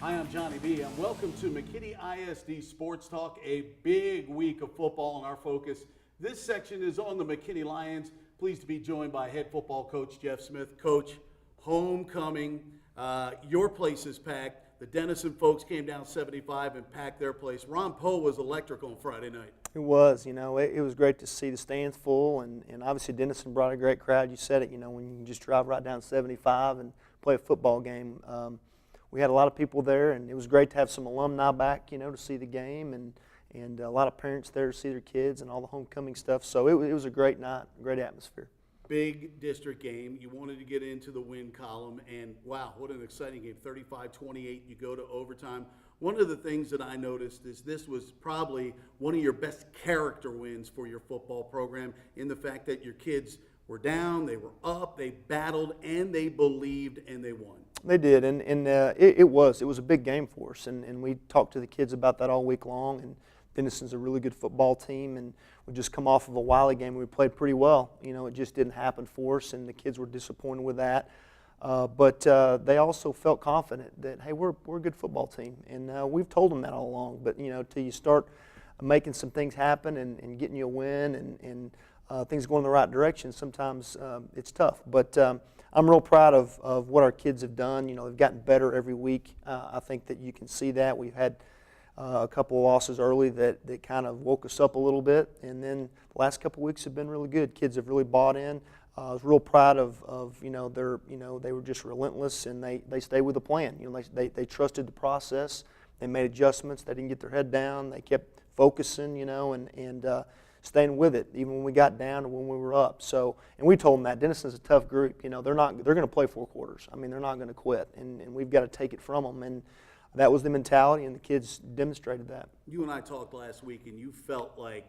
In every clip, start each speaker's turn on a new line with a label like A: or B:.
A: Hi, I'm Johnny B. And welcome to McKinney ISD Sports Talk, a big week of football in our focus. This section is on the McKinney Lions. Pleased to be joined by head football coach Jeff Smith. Coach, homecoming, your place is packed. The Denison folks came down 75 and packed their place. Ron Poe was electric on Friday night.
B: It was, it was great to see the stands full, and obviously Denison brought a great crowd. You said it, when you can just drive right down 75 and play a football game. We had a lot of people there, and it was great to have some alumni back, to see the game, and a lot of parents there to see their kids and all the homecoming stuff. So it was a great night, great atmosphere. Big
A: district game. You wanted to get into the win column, and wow, what an exciting game. 35-28, you go to overtime. One of the things that I noticed is this was probably one of your best character wins for your football program, in the fact that your kids were down, they were up, they battled, and they believed, and they won.
B: They did, and it was a big game for us, and we talked to the kids about that all week long. And Denison's a really good football team, and we just come off of a Wiley game. We played pretty well. It just didn't happen for us, and the kids were disappointed with that. But they also felt confident that, hey, we're a good football team, and we've told them that all along. But till you start making some things happen and getting you a win and things going in the right direction, sometimes it's tough. But I'm real proud of what our kids have done. They've gotten better every week. I think that you can see that. We've had a couple of losses early that kind of woke us up a little bit, and then the last couple of weeks have been really good. Kids have really bought in. I was real proud of they were just relentless, and they stayed with the plan. They trusted the process. They made adjustments. They didn't get their head down. They kept focusing, and staying with it, even when we got down and when we were up. So, and we told them that Denison's a tough group. They're going to play 4 quarters. They're not going to quit, and we've got to take it from them. And that was the mentality, and the kids demonstrated that.
A: You and I talked last week, and you felt like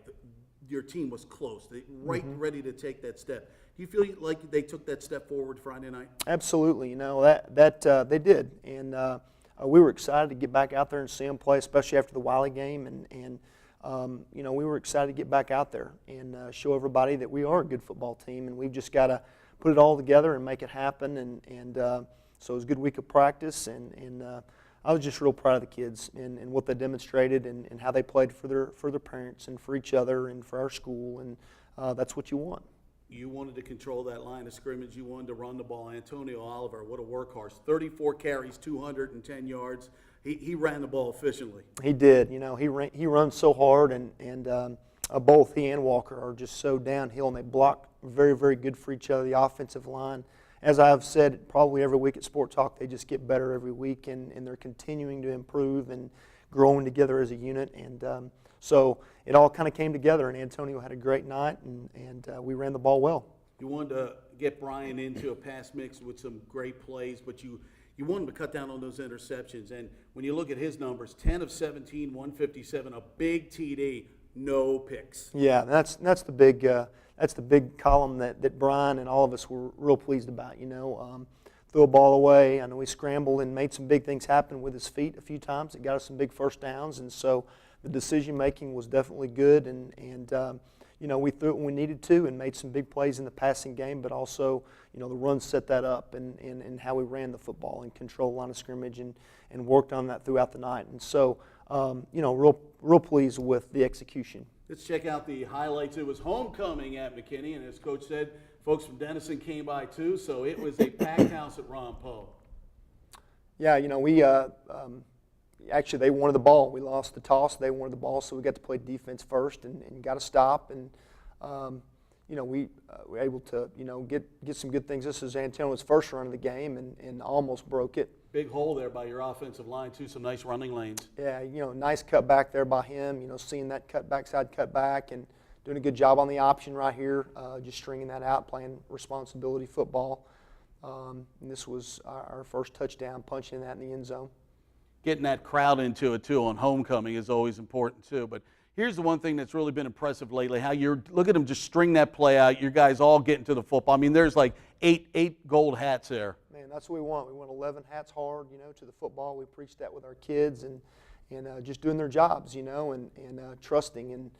A: your team was close, ready to take that step. Do you feel like they took that step forward Friday night?
B: Absolutely. That they did, and we were excited to get back out there and see them play, especially after the Wiley game, and we were excited to get back out there and show everybody that we are a good football team, and we've just got to put it all together and make it happen. And so it was a good week of practice, and I was just real proud of the kids and what they demonstrated and how they played for their parents and for each other and for our school, and that's what you want.
A: You wanted to control that line of scrimmage. You wanted to run the ball. Antonio Oliver, what a workhorse. 34 carries, 210 yards. He ran the ball efficiently.
B: He did. He runs so hard, and both he and Walker are just so downhill, and they block very, very good for each other, the offensive line. As I've said probably every week at Sport Talk, they just get better every week, and they're continuing to improve and growing together as a unit. And so it all kind of came together, and Antonio had a great night, and we ran the ball well.
A: You wanted to get Brian into a pass mix with some great plays, but you wanted to cut down on those interceptions. And when you look at his numbers, 10 of 17, 157, a big TD, no picks.
B: Yeah, that's the big column that Brian and all of us were real pleased about. Threw a ball away. I know he scrambled and made some big things happen with his feet a few times. It got us some big first downs, and so the decision making was definitely good. And we threw it when we needed to and made some big plays in the passing game, but also the run set that up and how we ran the football and controlled line of scrimmage and worked on that throughout the night. And so real pleased with the execution.
A: Let's check out the highlights. It was homecoming at McKinney, and as Coach said, folks from Denison came by too, so it was a packed house at Ron Poe.
B: Yeah, we actually they wanted the ball. We lost the toss. They wanted the ball, so we got to play defense first and got to stop. And we were able to get some good things. This is Antonio's first run of the game and almost broke it.
A: Big hole there by your offensive line too. Some nice running lanes.
B: Yeah, nice cut back there by him. Seeing that backside cut back and doing a good job on the option right here. Just stringing that out, playing responsibility football. And this was our first touchdown, punching that in the end zone.
A: Getting that crowd into it too on homecoming is always important too. But here's the one thing that's really been impressive lately: how look at them just string that play out. You guys all getting to the football. There's like eight gold hats there.
B: Man, that's what we want. We want 11 hats hard, to the football. We preach that with our kids and just doing their jobs, and trusting and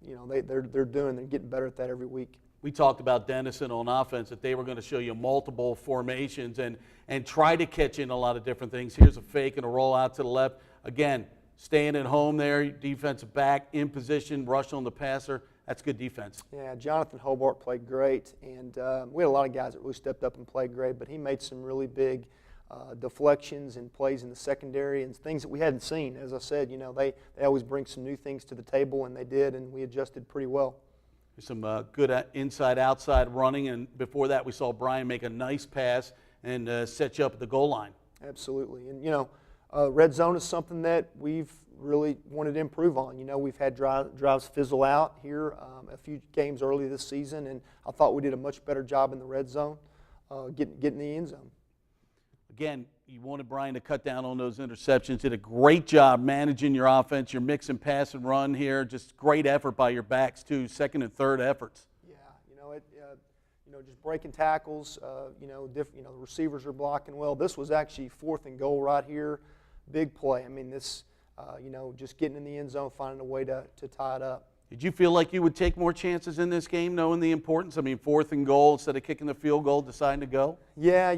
B: they're getting better at that every week.
A: We talked about Denison on offense, that they were going to show you multiple formations and try to catch in a lot of different things. Here's a fake and a roll out to the left. Again, staying at home there, defensive back in position, rush on the passer. That's good defense.
B: Yeah, Jonathan Hobart played great, and we had a lot of guys that really stepped up and played great, but he made some really big deflections and plays in the secondary and things that we hadn't seen. As I said, they always bring some new things to the table, and they did, and we adjusted pretty well.
A: Some good inside-outside running, and before that we saw Brian make a nice pass and set you up at the goal line.
B: Absolutely, and red zone is something that we've really wanted to improve on. We've had drives fizzle out here a few games early this season, and I thought we did a much better job in the red zone, getting the end zone.
A: Again, you wanted Brian to cut down on those interceptions. Did a great job managing your offense. Your mix and pass and run here. Just great effort by your backs too. Second and third efforts.
B: Yeah, just breaking tackles. The receivers are blocking well. This was actually 4th and goal right here. Big play. I mean, this, just getting in the end zone, finding a way to tie it up.
A: Did you feel like you would take more chances in this game, knowing the importance? I mean, 4th and goal instead of kicking the field goal, deciding to go?
B: Yeah,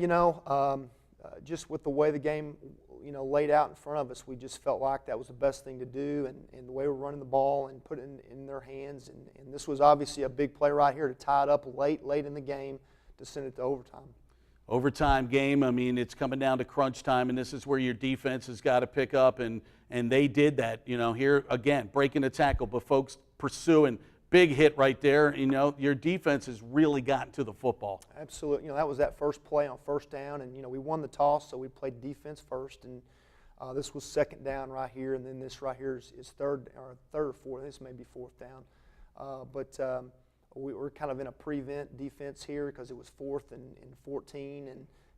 B: just with the way the game, laid out in front of us, we just felt like that was the best thing to do, and the way we're running the ball and put it in their hands. And this was obviously a big play right here to tie it up late in the game to send it to overtime.
A: Overtime game, I mean, it's coming down to crunch time, and this is where your defense has got to pick up, and they did that. Here, again, breaking the tackle, but folks pursuing. Big hit right there. Your defense has really gotten to the football.
B: Absolutely. That was that first play on first down, and we won the toss, so we played defense first, and this was second down right here, and then this right here is third or fourth. This may be fourth down, but we were kind of in a prevent defense here because it was 4th and 14,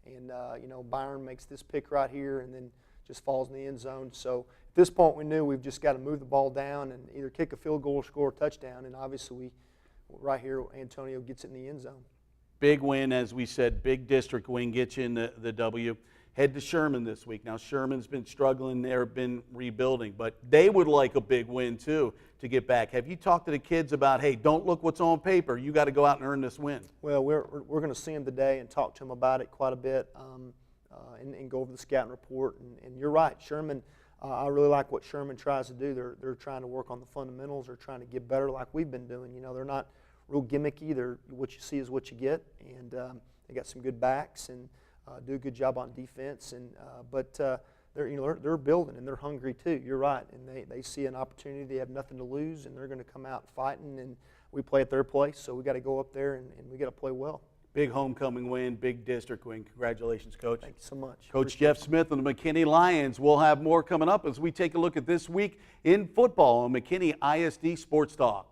B: and Byron makes this pick right here, and then just falls in the end zone. So at this point, we knew we've just got to move the ball down and either kick a field goal or score a touchdown. And obviously, right here, Antonio gets it in the end zone.
A: Big win, as we said, big district win gets you in the W. Head to Sherman this week. Now, Sherman's been struggling. They've been rebuilding, but they would like a big win, too, to get back. Have you talked to the kids about, hey, don't look what's on paper. You got to go out and earn this win?
B: Well, we're going to see them today and talk to them about it quite a bit. And go over the scouting report. And you're right, Sherman, I really like what Sherman tries to do. They're trying to work on the fundamentals. They're trying to get better like we've been doing. They're not real gimmicky. What you see is what you get. And they got some good backs and do a good job on defense. But they're building and they're hungry too. You're right. And they see an opportunity. They have nothing to lose, and they're going to come out fighting. And we play at their place, so we got to go up there and we got to play well.
A: Big homecoming win, big district win. Congratulations, Coach.
B: Thank you so much.
A: Coach Jeff Smith and the McKinney Lions. We'll have more coming up as we take a look at this week in football on McKinney ISD Sports Talk.